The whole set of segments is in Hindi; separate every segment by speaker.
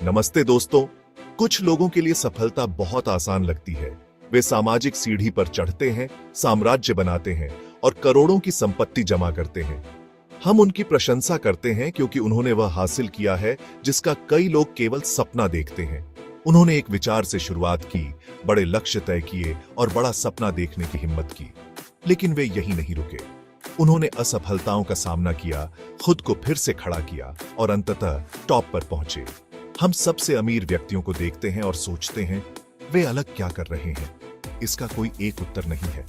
Speaker 1: नमस्ते दोस्तों। कुछ लोगों के लिए सफलता बहुत आसान लगती है। वे सामाजिक सीढ़ी पर चढ़ते हैं, साम्राज्य बनाते हैं और करोड़ों की संपत्ति जमा करते हैं। हम उनकी प्रशंसा करते हैं क्योंकि उन्होंने वह हासिल किया है जिसका कई लोग केवल सपना देखते हैं। उन्होंने एक विचार से शुरुआत की, बड़े लक्ष्य तय किए और बड़ा सपना देखने की हिम्मत की। लेकिन वे यहीं नहीं रुके। उन्होंने असफलताओं का सामना किया, खुद को फिर से खड़ा किया और अंततः टॉप पर पहुंचे। हम सबसे अमीर व्यक्तियों को देखते हैं और सोचते हैं, वे अलग क्या कर रहे हैं? इसका कोई एक उत्तर नहीं है।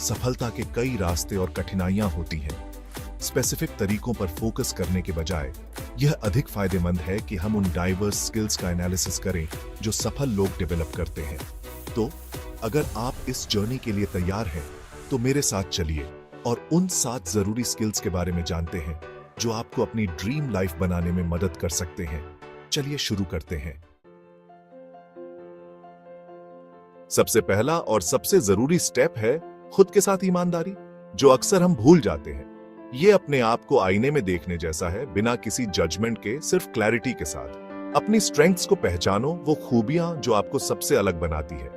Speaker 1: सफलता के कई रास्ते और कठिनाइयां होती हैं। स्पेसिफिक तरीकों पर फोकस करने के बजाय यह अधिक फायदेमंद है कि हम उन डाइवर्स स्किल्स का एनालिसिस करें जो सफल लोग डेवलप करते हैं। तो अगर आप इस जर्नी के लिए तैयार हैं, तो मेरे साथ चलिए और उन 7 जरूरी स्किल्स के बारे में जानते हैं जो आपको अपनी ड्रीम लाइफ बनाने में मदद कर सकते हैं। चलिए शुरू करते हैं। सबसे पहला और सबसे जरूरी स्टेप है खुद के साथ ईमानदारी, जो अक्सर हम भूल जाते हैं। यह अपने आप को आईने में देखने जैसा है, बिना किसी जजमेंट के, सिर्फ क्लैरिटी के साथ। अपनी स्ट्रेंथ्स को पहचानो, वो खूबियां जो आपको सबसे अलग बनाती है।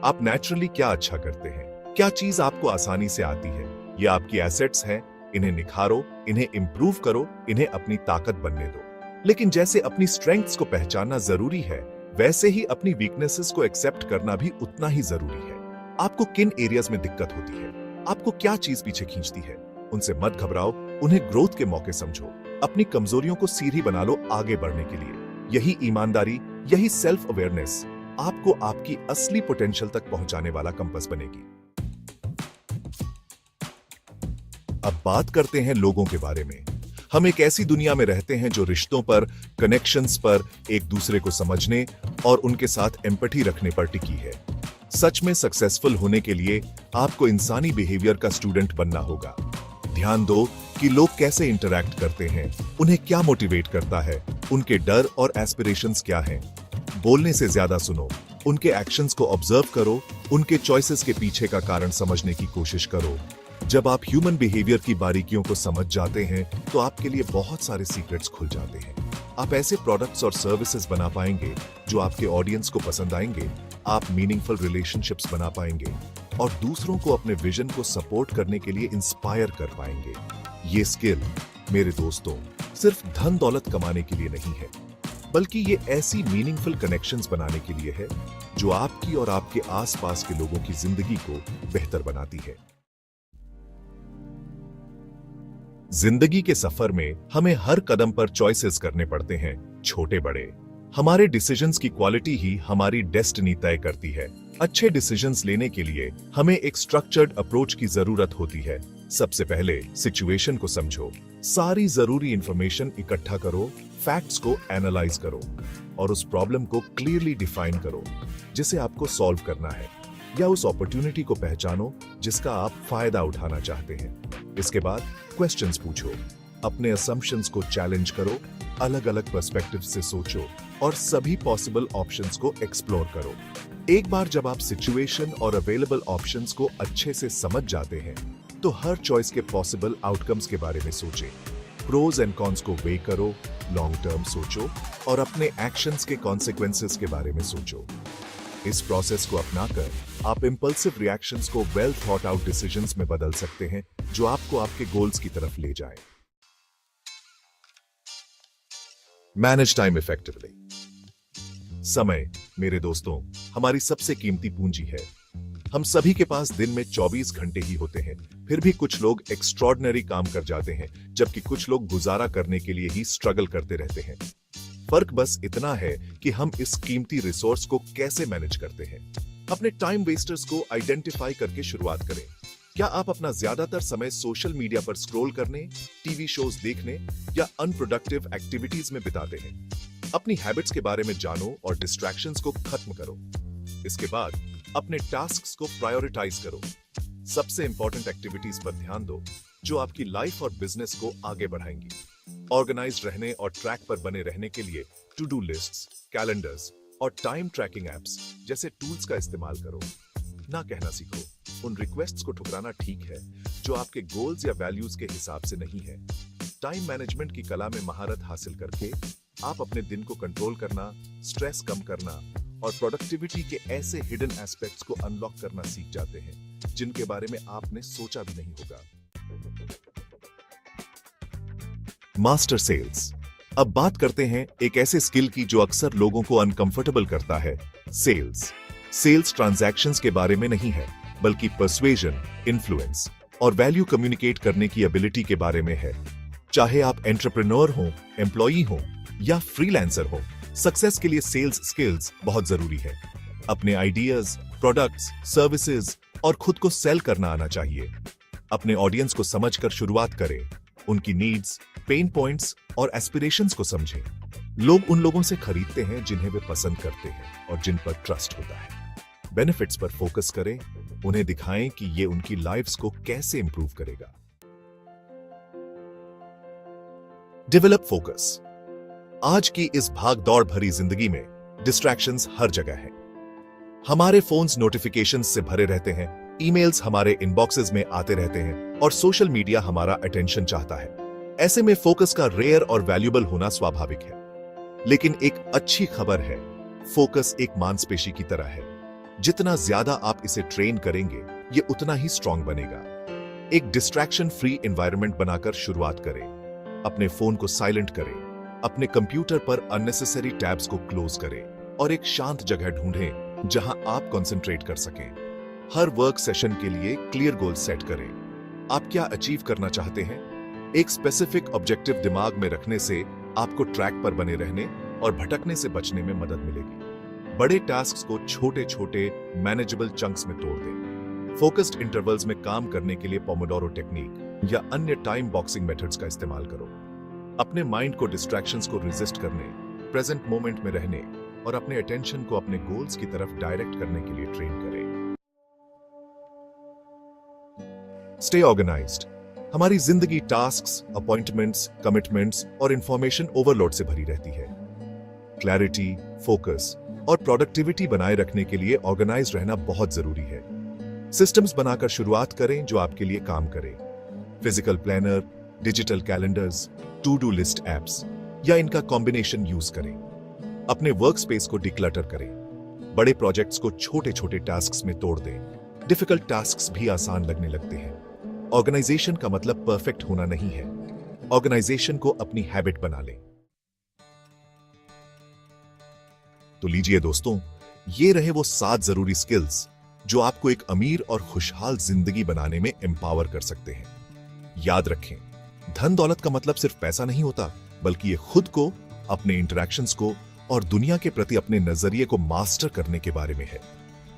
Speaker 1: आप नेचुरली क्या अच्छा करते हैं, क्या चीज आपको आसानी से आती है। ये आपकी एसेट्स हैं, इन्हें निखारो, इन्हें इंप्रूव करो, इन्हें अपनी ताकत बनने दो। लेकिन जैसे अपनी स्ट्रेंथ्स को पहचानना जरूरी है, वैसे ही अपनी वीकनेसेस को एक्सेप्ट करना भी उतना ही जरूरी है। आपको किन एरियाज में दिक्कत होती है, आपको क्या चीज पीछे खींचती है, उनसे मत घबराओ, उन्हें ग्रोथ के मौके समझो। अपनी कमजोरियों को सीढ़ी बना लो आगे बढ़ने के लिए। यही ईमानदारी, यही सेल्फ अवेयरनेस आपको आपकी असली पोटेंशियल तक पहुंचाने वाला कंपास बनेगी। अब बात करते हैं लोगों के बारे में। हम एक ऐसी दुनिया में रहते हैं जो रिश्तों पर, कनेक्शंस पर, एक दूसरे को समझने और उनके साथ एम्पैथी रखने पर टिकी है। सच में सक्सेसफुल होने के लिए आपको इंसानी बिहेवियर का स्टूडेंट बनना होगा। ध्यान दो कि लोग कैसे इंटरैक्ट करते हैं, उन्हें क्या मोटिवेट करता है, उनके डर और एस्पिरेशंस क्या हैं। बोलने से ज्यादा सुनो, उनके एक्शंस को ऑब्जर्व करो, उनके चॉइसेस के पीछे का कारण समझने की कोशिश करो। जब आप ह्यूमन बिहेवियर की बारीकियों को समझ जाते हैं, तो आपके लिए बहुत सारे सीक्रेट्स खुल जाते हैं। आप ऐसे प्रोडक्ट्स और सर्विसेज बना पाएंगे जो आपके ऑडियंस को पसंद आएंगे। आप मीनिंगफुल रिलेशनशिप्स बना पाएंगे और दूसरों को अपने विजन को सपोर्ट करने के लिए इंस्पायर कर पाएंगे। ये स्किल, मेरे दोस्तों, सिर्फ धन दौलत कमाने के लिए नहीं है, बल्कि ये ऐसी मीनिंगफुल कनेक्शंस बनाने के लिए है जो आपकी और आपके आसपास के लोगों की जिंदगी को बेहतर बनाती है। जिंदगी के सफर में हमें हर कदम पर चॉइसेस करने पड़ते हैं, छोटे बड़े। हमारे डिसीजंस की क्वालिटी ही हमारी डेस्टिनी तय करती है। अच्छे डिसीजंस लेने के लिए हमें एक स्ट्रक्चर्ड अप्रोच की जरूरत होती है। सबसे पहले सिचुएशन को समझो, सारी जरूरी इंफॉर्मेशन इकट्ठा करो, फैक्ट्स को एनालाइज करो और उस प्रॉब्लम को क्लियरली डिफाइन करो जिसे आपको सॉल्व करना है, या उस अपॉर्चुनिटी को पहचानो जिसका आप फायदा उठाना चाहते हैं। इसके बाद क्वेश्चंस पूछो, अपने असम्पशंस को चैलेंज करो, अलग अलग पर्सपेक्टिव से सोचो और सभी पॉसिबल ऑप्शंस को एक्सप्लोर करो। एक बार जब आप सिचुएशन और अवेलेबल ऑप्शंस को अच्छे से समझ जाते हैं, तो हर चॉइस के पॉसिबल आउटकम्स के बारे में सोचें। प्रोज एंड कॉन्स को वे करो, लॉन्ग टर्म सोचो और अपने एक्शंस के कॉन्सिक्वेंसेस के बारे में सोचो। इस प्रोसेस को अपनाकर आप इंपल्सिव रिएक्शंस को वेल थॉट आउट डिसीजंस में बदल सकते हैं जो आपको आपके गोल्स की तरफ ले जाए। Manage time effectively. समय, मेरे दोस्तों, हमारी सबसे कीमती पूंजी है। हम सभी के पास दिन में 24 घंटे ही होते हैं। फिर भी कुछ लोग एक्स्ट्रॉर्डिनरी काम कर जाते हैं, जबकि कुछ लोग गुजारा करने के लिए ही स्ट्रगल करते रहते हैं। फर्क बस इतना है कि हम इस कीमती रिसोर्स को कैसे मैनेज करते हैं। अपने टाइम वेस्टर्स को आइडेंटिफाई करके शुरुआत करें। क्या आप अपना ज्यादातर समय सोशल मीडिया पर स्क्रॉल करने, टीवी शोज देखने या अनप्रोडक्टिव एक्टिविटीज में बिताते हैं? अपनी हैबिट्स के बारे में जानो और डिस्ट्रैक्शंस को खत्म करो। इसके बाद अपने टास्क्स को प्रायोरिटाइज करो। सबसे इंपॉर्टेंट एक्टिविटीज पर ध्यान दो जो आपकी लाइफ और बिजनेस को आगे बढ़ाएंगी। ऑर्गेनाइज्ड रहने और ट्रैक पर बने रहने के लिए टू डू लिस्ट्स, कैलेंडर्स और टाइम ट्रैकिंग एप्स जैसे टूल्स का इस्तेमाल करो। ना कहना सीखो, उन रिक्वेस्ट्स को ठुकराना ठीक है जो आपके गोल्स या वैल्यूज के हिसाब से नहीं है। टाइम मैनेजमेंट की कला में महारत हासिल करके आप अपने दिन को कंट्रोल करना, स्ट्रेस कम करना और प्रोडक्टिविटी के ऐसे हिडन एस्पेक्ट्स को अनलॉक करना सीख जाते हैं जिनके बारे में आपने सोचा भी नहीं होगा। Master sales. अब बात करते हैं एक ऐसे स्किल की जो अक्सर लोगों को अनकंफर्टेबल करता है, सेल्स। सेल्स ट्रांजैक्शंस के बारे में नहीं है, बल्कि पर्सुएजन, इन्फ्लुएंस और वैल्यू कम्युनिकेट करने की एबिलिटी के बारे में है। चाहे आप एंटरप्रेन्योर हो, एम्प्लॉई हो या फ्रीलांसर हो, सक्सेस के लिए सेल्स स्किल्स बहुत जरूरी है। अपने आइडियाज, प्रोडक्ट्स, सर्विसेज और खुद को सेल करना आना चाहिए। अपने ऑडियंस को समझकर शुरुआत करें, उनकी नीड्स, पेन पॉइंट्स और एस्पिरेशंस को समझें। लोग उन लोगों से खरीदते हैं जिन्हें वे पसंद करते हैं और जिन पर ट्रस्ट होता है। बेनिफिट्स पर फोकस करें, उन्हें दिखाएं कि ये उनकी लाइफ्स को कैसे इंप्रूव करेगा। Develop focus. आज की इस भाग दौड़ भरी जिंदगी में डिस्ट्रैक्शंस हर जगह हैं। हमारे फोन्स नोटिफिकेशंस से भरे रहते हैं, ईमेल्स हमारे इनबॉक्सेस में आते रहते हैं और सोशल मीडिया हमारा अटेंशन चाहता है। ऐसे में फोकस का रेयर और वैल्यूबल होना स्वाभाविक है। लेकिन एक अच्छी खबर है, फोकस एक मांसपेशी की तरह है। जितना ज्यादा आप इसे ट्रेन करेंगे, ये उतना ही स्ट्रांग बनेगा। एक डिस्ट्रैक्शन फ्री एनवायरनमेंट बनाकर शुरुआत करें। अपने फोन को साइलेंट करें, अपने कंप्यूटर पर अननेसेसरी टैब्स को क्लोज करें और एक शांत जगह ढूंढें जहां आप कंसंट्रेट कर सकें। हर वर्क सेशन के लिए क्लियर गोल सेट करें। आप क्या अचीव करना चाहते हैं? एक स्पेसिफिक ऑब्जेक्टिव दिमाग में रखने से आपको ट्रैक पर बने रहने और भटकने से बचने में मदद मिलेगी। बड़े टास्क्स को छोटे छोटे मैनेजेबल चंक्स में तोड़ दें। फोकस्ड इंटरवल्स में काम करने के लिए पोमोडोरो टेक्निक या अन्य टाइम बॉक्सिंग मेथड्स का इस्तेमाल करो। अपने माइंड को डिस्ट्रैक्शंस को रेजिस्ट करने, प्रेजेंट मोमेंट में रहने और अपने अटेंशन को अपने गोल्स की तरफ डायरेक्ट करने के लिए ट्रेन करें। Stay organised. हमारी जिंदगी टास्क्स, अपॉइंटमेंट्स, कमिटमेंट्स और इंफॉर्मेशन ओवरलोड से भरी रहती है। क्लैरिटी, फोकस और प्रोडक्टिविटी बनाए रखने के लिए ऑर्गेनाइज रहना बहुत जरूरी है। सिस्टम्स बनाकर शुरुआत करें जो आपके लिए काम करें। Physical planner, digital calendars, to do list apps या इनका कॉम्बिनेशन यूज करें। अपने वर्क स्पेस को डिक्लटर करें। बड़े प्रोजेक्ट्स को छोटे छोटे टास्क्स में तोड़ दें। डिफिकल्ट टास्क्स भी आसान लगने लगते हैं। ऑर्गेनाइजेशन का मतलब परफेक्ट होना नहीं है। ऑर्गेनाइजेशन को अपनी हैबिट बना लें। तो लीजिए दोस्तों, ये रहे वो 7 जरूरी स्किल्स जो आपको एक अमीर और खुशहाल जिंदगी बनाने में एम्पावर कर सकते हैं। याद रखें, धन दौलत का मतलब सिर्फ पैसा नहीं होता, बल्कि ये खुद को, अपने इंटरैक्शंस को और दुनिया के प्रति अपने नजरिए को मास्टर करने के बारे में है।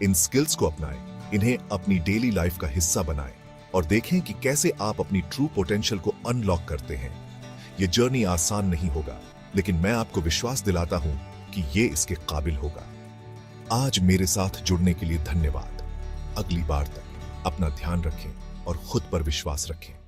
Speaker 1: इन स्किल्स को अपनाएं, इन्हें अपनी डेली लाइफ का हिस्सा बनाएं और देखें कि कैसे आप अपनी ट्रू पोटेंशियल को अनलॉक करते हैं। ये जर्नी आसान नहीं होगा, लेकिन मैं आपको विश्वास दिलाता हूं कि ये इसके काबिल होगा। आज मेरे साथ जुड़ने के लिए धन्यवाद। अगली बार तक अपना ध्यान रखें और खुद पर विश्वास रखें।